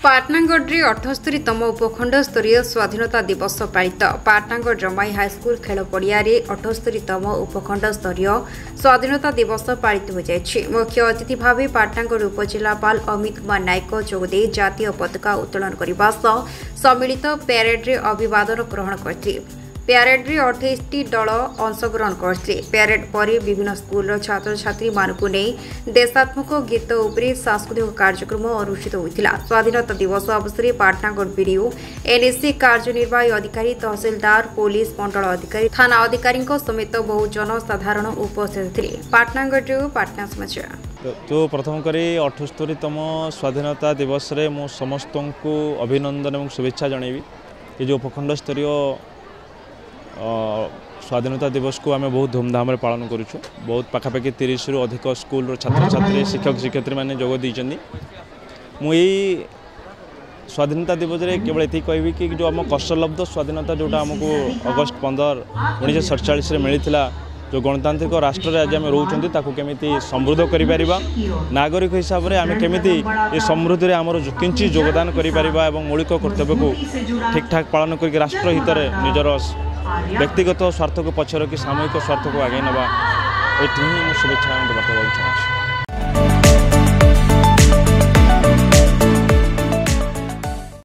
पाटनागढ़ 78तम उपखंड स्तरीय स्वाधीनता दिवस पालित पाटनागढ़ जमाई हाईस्कूल खेल पड़िया 78तम उपखंड स्तरीय स्वाधीनता दिवस पालित हो जाएगी। मुख्य अतिथि भाव पाटनागढ़ उपजिलापाल अमित कुमार नायक जोगदे जातीय पताका उत्तोलन करने सह सम्मिलित प्यारेड्रे अभिवादन ग्रहण करते। प्यारेड्रे 28टी दल अंशग्रहण करते। प्यारेड पर विभिन्न स्कूल छात्र छात्री मानकु नहीं देशात्मक गीत उपरि सांस्कृतिक कार्यक्रम अनुष्ठित होता। स्वाधीनता दिवस अवसर में पाटनागढ़ बीडीओ एनएससी कार्यनिर्वाही अधिकारी तहसीलदार पुलिस मंडल अधिकारी थाना अधिकारी समेत बहु जनसाधारण उपस्थित थे। पाटनागढ़ पाटना समाचार तो प्रथम करी 78तम स्वाधीनता दिवस रे मु समस्त को अभिनंदन और शुभेच्छा जनइबी। ये जो उपखंड स्तरीय स्वाधीनता दिवस को आम बहुत धूमधाम पालन करुँ। बहुत पाखापाखि 30 रु अधिक स्कूल छात्र छात्री शिक्षक शिक्षयित्री मैंने जोग देइछन्नी। मुई स्वाधीनता दिवस रे केवल ये कहबी कि जो आम कष्टलब्ध स्वाधीनता जोटा आमको अगस्ट 15 1947 रे मिलता जो गणतांत्रिक राष्ट्र आज आम रोचंती ताकू केमिति समृद्ध करि परिबा, नागरिक हिसाब रे आम केमिति ए समृद्धि रे आमर किंची योगदान करि परिबा एवं मौलिक कर्तव्य को ठीक ठाक पालन करके राष्ट्र हित रे निजर व्यक्तिगत स्वार्थ को पछर कि सामूहिक स्वार्थ को आगे नवा ये शुभेच्छा देवाक चाहूँ।